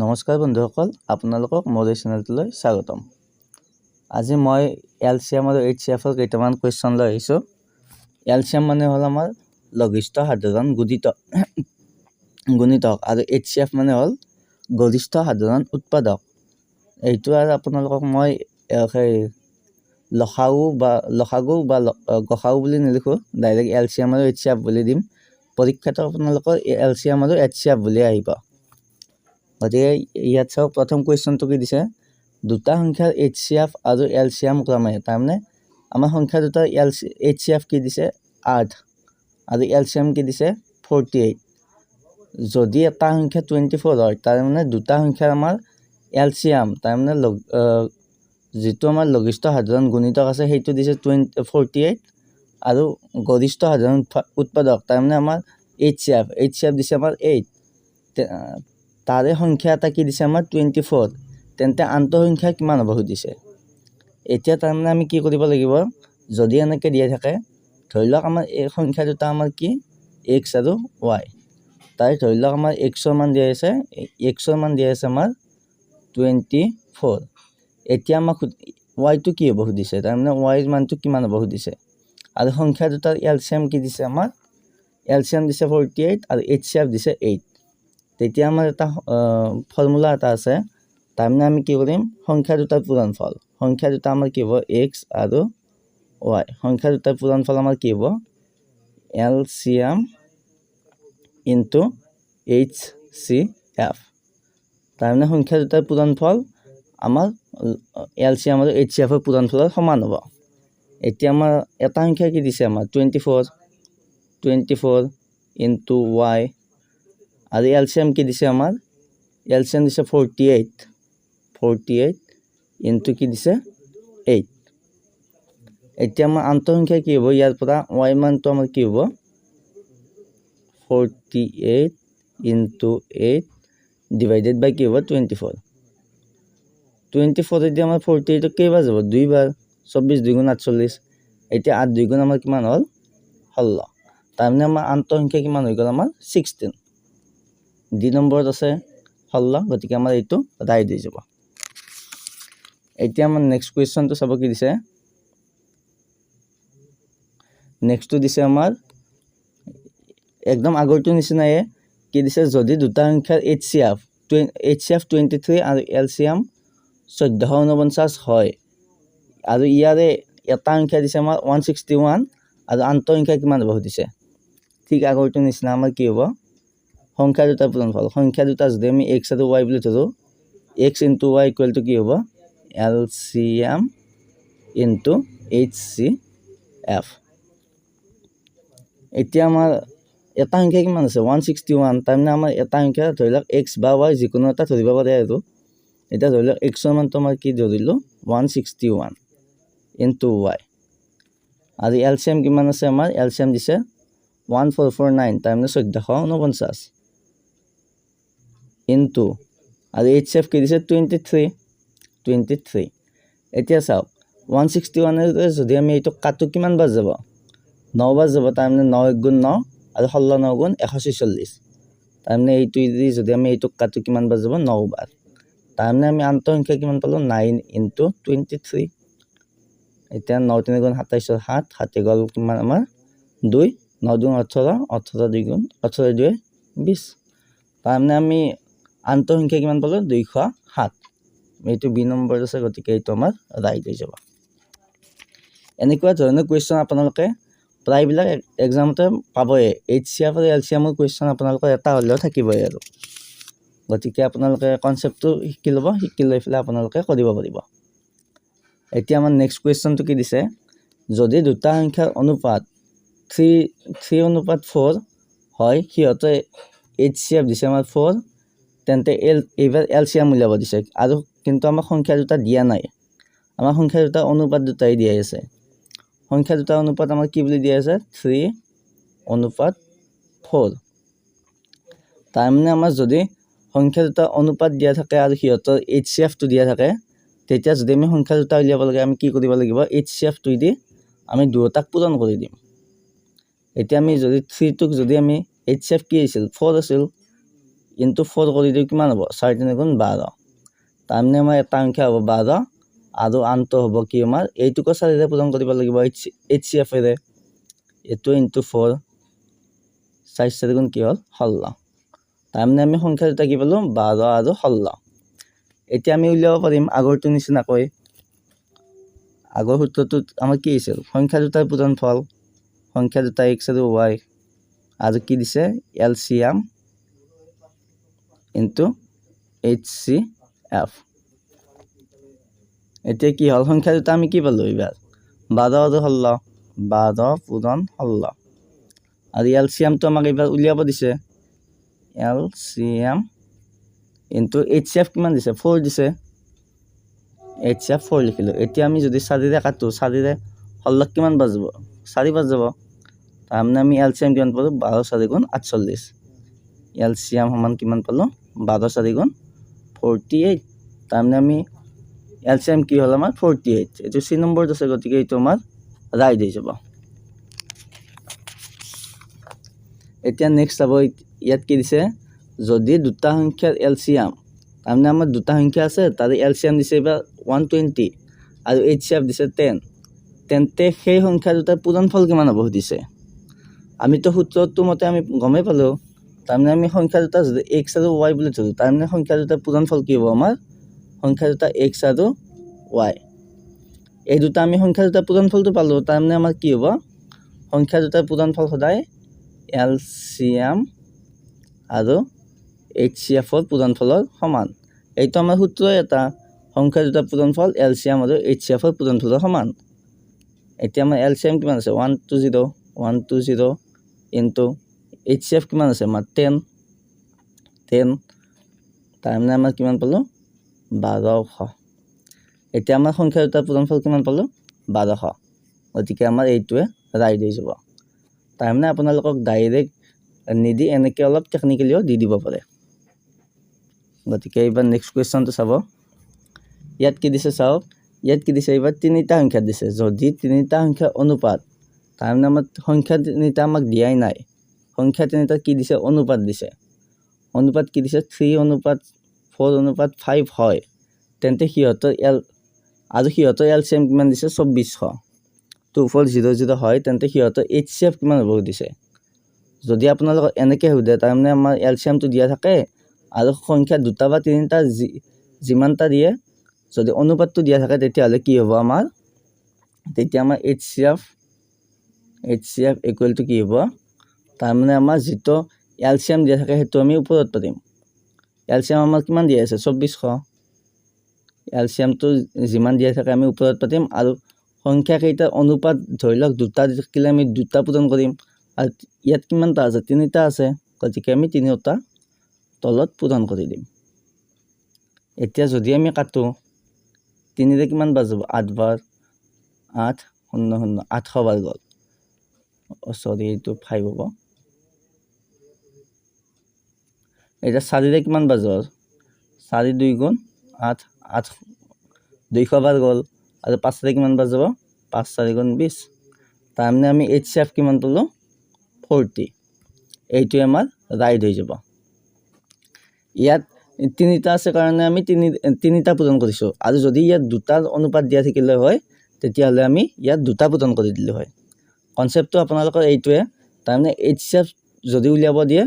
নমস্কাৰ বন্ধুসকল, আপোনালোকক মোৰ এই চেনেলটোলৈ স্বাগতম। আজি মই এলচিএম আৰু এইচচিএফৰ কেইটামান কুৱেশ্যন লৈ আহিছোঁ। এলচিএম মানে হ'ল আমাৰ লঘিষ্ঠ সাধাৰণ গুণিতক আৰু এইচচিএফ মানে হ'ল গৰিষ্ঠ সাধাৰণ উৎপাদক। এইটো আৰু আপোনালোকক মই লসাগু বা গসাগু বুলি নিলিখোঁ, ডাইৰেক্ট এলচিএম আৰু এইচচিএফ বুলি দিম। পৰীক্ষাটো আপোনালোকৰ এলচিএম আৰু এইচচিএফ বুলি আহিব। গতিকে ইয়াত চাওক, প্ৰথম কুৱেশ্যনটো কি দিছে, দুটা সংখ্যাৰ এইচচিএফ আৰু এলচিএম ক্ৰমে। তাৰমানে আমাৰ সংখ্যা দুটাৰ এইচচিএফ কি দিছে 8 আৰু এলচিএম কি দিছে 48। যদি এটা সংখ্যা 24 হয়, তাৰমানে দুটা সংখ্যাৰ আমাৰ এলচিএম, তাৰমানে যিটো আমাৰ লঘিষ্ঠ সাধাৰণ গুণিতক আছে সেইটো দিছে 48 আৰু গৰিষ্ঠ সাধাৰণ উৎপাদক তাৰমানে আমাৰ এইচচিএফ দিছে আমাৰ 8। তাৰে সংখ্যা এটা কি দিছে আমাৰ 24। তেন্তে আন্ত সংখ্যা কিমান হ'ব সুধিছে। এতিয়া তাৰমানে আমি কি কৰিব লাগিব, যদি এনেকৈ দিয়া থাকে, ধৰি লওক আমাৰ এই সংখ্যা দুটা আমাৰ কি এক্স আৰু ৱাই। তাই ধৰি লওক আমাৰ এক্সৰ মান দিয়া আছে আমাৰ 24। এতিয়া আমাক ৱাইটো কি হ'ব সুধিছে, তাৰমানে ৱাইৰ মানটো কিমান হ'ব সুধিছে। আৰু সংখ্যা দুটাৰ এলচিএম কি দিছে, আমাৰ এলচিএম দিছে 48 আৰু এইচচিএফ দিছে 8। তেতিয়া আমাৰ এটা ফৰ্মুলা এটা আছে, তাৰমানে আমি কি কৰিম, সংখ্যা দুটাৰ পূৰণফল। সংখ্যা দুটা আমাৰ কি হ'ব, এক্স আৰু ৱাই। সংখ্যা দুটাৰ পূৰণফল আমাৰ কি হ'ব, এলচিএম ইনটু এইচচিএফ। তাৰমানে সংখ্যা দুটাৰ পূৰণফল আমাৰ এলচিএম আৰু এইচচিএফৰ পূৰণফলৰ সমান হ'ব। এতিয়া আমাৰ এটা সংখ্যা কি দিছে, আমাৰ 24 ইনটু ৱাই আৰু এলচিএম কি দিছে, আমাৰ এলচিএম দিছে 48 ইনটু কি দিছে 8। এতিয়া আমাৰ আন্ত সংখ্যা কি হ'ব, ইয়াৰ পৰা ৱাই মানটো আমাৰ কি হ'ব 48 ইনটু 8 ডিভাইডেড বাই কি হ'ব 24। 24 এতিয়া আমাৰ 48 কেইবাৰ যাব, 2 বাৰ। 24 2 গুণ 48। এতিয়া 8 2 গুণ আমাৰ কিমান হ'ল 16। তাৰমানে আমাৰ আন্ত সংখ্যা কিমান হৈ গ'ল, আমাৰ 16। ডি নম্বৰত আছে 16, গতিকে আমাৰ এইটো ৰাইট হৈ যাব। এতিয়া আমাৰ নেক্সট কুৱেশ্যনটো চাব কি দিছে। নেক্সটটো দিছে আমাৰ একদম আগৰটোৰ নিচিনায়ে কি দিছে, যদি দুটা সংখ্যাৰ এইচচিএফ 23 আৰু এলচিএম 1449 হয় আৰু ইয়াৰে এটা সংখ্যা দিছে আমাৰ 161 আৰু আন্ত সংখ্যা কিমান হ'ব সুধিছে। ঠিক আগৰটোৰ নিচিনা আমাৰ কি হ'ব, সংখ্যা দুটাৰ পূৰণফল। সংখ্যা দুটা যদি আমি এক্স আৰু ৱাই বুলি ধৰোঁ, x into Y equal to কি হ'ব, এলচিএম ইনটু এইচচিএফ। এতিয়া আমাৰ এটা সংখ্যা কিমান আছে 161, তাৰমানে আমাৰ এটা সংখ্যা ধৰি লওক এক্স বা ৱাই যিকোনো এটা ধৰিব পাৰে আৰু। এতিয়া ধৰি লওক এক্সৰ মানটো আমাৰ কি ধৰিলোঁ 161 ইনটু ৱাই আৰু এলচিএম কিমান আছে, আমাৰ এলচিএম দিছে 1449, তাৰমানে 1449 ইনটু আৰু এইচচিএফ কি দিছে 23। এতিয়া চাওক 161 যদি আমি এইটো কাটো কিমান বাৰ যাব, 9 বাৰ যাব। তাৰমানে 9 1 গুণ 9 আৰু 16 9 গুণ 146। তাৰমানে এইটো যদি আমি এইটোক কাটো কিমান বাৰ যাব, 9 বাৰ। তাৰমানে আমি আন্ত সংখ্যা কিমান পালোঁ 9 ইনটু 23। এতিয়া 9 3 গুণ 27, 7 গ'ল কিমান আমাৰ 2, 9 2 18, 18 2 গুণ 18 2 20। তাৰমানে আমি আন্ত সংখ্যা কিমান পালোঁ 207। এইটো বি নম্বৰ আছে, গতিকে এইটো আমাৰ ৰাইট হৈ যাব। এনেকুৱা ধৰণৰ কুৱেশ্যন আপোনালোকে প্ৰায়বিলাক এক্সামতে পাবই। এইচচিএফ আৰু এলচিএমৰ কুৱেশ্যন আপোনালোকৰ এটা হ'লেও থাকিবই আৰু। গতিকে আপোনালোকে কনচেপ্টটো শিকি ল'ব, শিকি লৈ পেলাই আপোনালোকে কৰিব পাৰিব। এতিয়া আমাৰ নেক্সট কুৱেশ্যনটো কি দিছে, যদি দুটা সংখ্যাৰ অনুপাত 3:4 হয়, সিহঁতে এইচচিএফ দিছে আমাৰ 4, তেন্তে এইবাৰ এলচিএম উলিয়াব দিছে। আৰু কিন্তু আমাক সংখ্যা দুটা দিয়া নাই, আমাৰ সংখ্যা দুটা অনুপাত দুটাই দিয়া আছে। সংখ্যা দুটা অনুপাত আমাৰ কি বুলি দিয়া আছে 3:4। তাৰমানে আমাৰ যদি সংখ্যা দুটা অনুপাত দিয়া থাকে আৰু সিহঁতৰ এইচচিএফটো দিয়া থাকে, তেতিয়া যদি আমি সংখ্যা দুটা উলিয়াব লাগে, আমি কি কৰিব লাগিব, এইচচিএফটো দি আমি দুয়োটাক পূৰণ কৰি দিম। এতিয়া আমি যদি 3টোক যদি আমি এইচচিএফ কি আছিল 4 আছিল, ইনটু 4 কৰি দিওঁ কিমান হ'ব 4 3 গুণ 12 তাৰমানে আমাৰ এটা সংখ্যা হ'ব 12 আৰু আনটো হ'ব কি আমাৰ এইটোকো 4ৰে পূৰণ কৰিব লাগিব HCF এৰে এইটো ইনটু 4 4 4 গুণ কি হ'ল 16 তাৰমানে আমি সংখ্যা দুটা কি পালোঁ 12 আৰু 16 এতিয়া আমি উলিয়াব পাৰিম আগৰটো নিচিনাকৈ আগৰ সূত্ৰটোত আমাৰ কি আছিল সংখ্যা দুটাৰ পূৰণফল সংখ্যা দুটা x আৰু y আৰু কি দিছে LCM ইনটু HCF এতিয়া কি হ'ল সংখ্যা দুটা আমি কি পালোঁ এবাৰ 12 আৰু 16 12 পূৰণ 16 আৰু LCMটো আমাক এবাৰ উলিয়াব দিছে LCM ইনটু HCF কিমান দিছে 4 দিছে HCF 4 লিখিলোঁ এতিয়া আমি যদি 4ৰে কাটো 4ৰে 16 কিমান বাজিব 4 বাজিব তাৰমানে আমি LCM কিমান পালোঁ 12 4 গুণ 48 LCM সমান কিমান পালোঁ 12 4 গুণ 48 তাৰমানে আমি LCM কি হ'ল আমাৰ 48 এইটো C নম্বৰত আছে গতিকে এইটো আমাৰ ৰাইট হৈ যাব এতিয়া নেক্সট চাব ইয়াত কি দিছে যদি দুটা সংখ্যাৰ LCM তাৰমানে আমাৰ দুটা সংখ্যা আছে তাৰে LCM দিছে এবাৰ 120 আৰু HCF দিছে 10 তেন্তে সেই সংখ্যা দুটাৰ পূৰণফল কিমান হ'ব সুধিছে আমিতো সূত্ৰটো মতে আমি গমেই পালোঁ তাৰমানে আমি সংখ্যা দুটা যদি x আৰু y বুলি ধৰোঁ তাৰমানে সংখ্যা দুটাৰ পূৰণফল কি হ'ব আমাৰ সংখ্যা দুটা x আৰু y এই দুটা আমি সংখ্যা দুটাৰ পূৰণফলটো পালোঁ তাৰমানে আমাৰ কি হ'ব সংখ্যা দুটাৰ পূৰণফল সদায় LCM আৰু HCFৰ পূৰণফলৰ সমান এইটো আমাৰ সূত্ৰ এটা সংখ্যা দুটাৰ পূৰণফল LCM আৰু HCFৰ পূৰণফলৰ সমান এতিয়া আমাৰ LCM কিমান আছে 120 ইনটু HCF কিমান আছে আমাৰ 10 তাৰমানে আমাৰ কিমান পালোঁ 1200 এতিয়া আমাৰ সংখ্যা দুটাৰ পূৰণফল কিমান পালোঁ 1200 গতিকে আমাৰ এইটোৱে ৰাইট হৈ যাব তাৰমানে আপোনালোকক ডাইৰেক্ট নিদি এনেকৈ অলপ টেকনিকেলিও দি দিব পাৰে গতিকে এইবাৰ নেক্সট কুৱেশ্যনটো চাব ইয়াত কি দিছে চাওক ইয়াত কি দিছে এইবাৰ তিনিটা সংখ্যা দিছে যদি তিনিটা সংখ্যাৰ অনুপাত তাৰমানে আমাৰ সংখ্যা তিনিটা আমাক দিয়াই নাই সংখ্যা তিনিটা কি দিছে অনুপাত দিছে অনুপাত কি দিছে 3:4:5 হয় তেন্তে সিহঁতৰ আৰু সিহঁতৰ LCM কিমান দিছে 2400 2400 হয় তেন্তে সিহঁতৰ HCF কিমান হ'ব দিছে যদি আপোনালোকক এনেকৈ সোধে তাৰমানে আমাৰ LCMটো দিয়া থাকে আৰু সংখ্যা দুটা বা তিনিটা যিমানটা দিয়ে যদি অনুপাতটো দিয়া থাকে তেতিয়াহ'লে কি হ'ব আমাৰ তেতিয়া আমাৰ HCF ইকুৱেল টু কি হ'ব তাৰমানে আমাৰ যিটো LCM দিয়া থাকে সেইটো আমি ওপৰত পাতিম LCM আমাৰ কিমান দিয়া আছে 2400 LCMটো যিমান দিয়া থাকে আমি ওপৰত পাতিম আৰু সংখ্যা কেইটাৰ অনুপাত ধৰি লওক দুটা থাকিলে আমি দুটা পূৰণ কৰিম আৰু ইয়াত কিমানটা আছে তিনিটা আছে গতিকে আমি তিনিটা তলত পূৰণ কৰি দিম এতিয়া যদি আমি কাটো 3ৰে কিমান বাজিব 8 বাৰ 8 0 0 800 বাৰ গ'ল সৰি এইটো 5 হ'ব এতিয়া 4ৰে কিমান বাজিব 4 2 গুণ 8 200 বাৰ গ'ল আৰু 5ৰে কিমান বাজিব 5 4 গুণ 20 তাৰমানে আমি HCF কিমান পালোঁ 40 এইটোৱে আমাৰ ৰাইট হৈ যাব ইয়াত তিনিটা আছে কাৰণে আমি তিনিটা পূৰণ কৰিছোঁ আৰু যদি ইয়াত দুটাৰ অনুপাত দিয়া থাকিলে হয় তেতিয়াহ'লে আমি ইয়াত দুটা পূৰণ কৰি দিলোঁ হয় কনচেপ্টটো আপোনালোকৰ এইটোৱে তাৰমানে HCF যদি উলিয়াব দিয়ে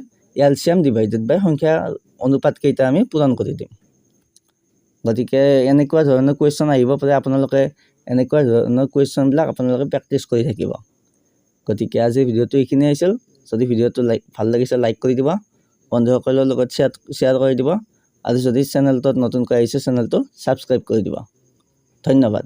LCM ডিভাইডেড বাই সংখ্যা অনুপাত কেইটা আমি পূৰণ কৰি দিম গতিকে এনেকুৱা ধৰণৰ কুৱেশ্যন আহিব পাৰে আপোনালোকে এনেকুৱা ধৰণৰ কুৱেশ্যনবিলাক আপোনালোকে প্ৰেক্টিছ কৰি থাকিব গতিকে আজি ভিডিঅ'টো এইখিনি আছিল যদি ভিডিঅ'টো ভাল লাগিছে লাইক কৰি দিব বন্ধুসকলৰ লগত শ্বেয়াৰ কৰি দিব আৰু যদি চেনেলটোত নতুনকৈ আহিছে চেনেলটো ছাবস্ক্ৰাইব কৰি দিব ধন্যবাদ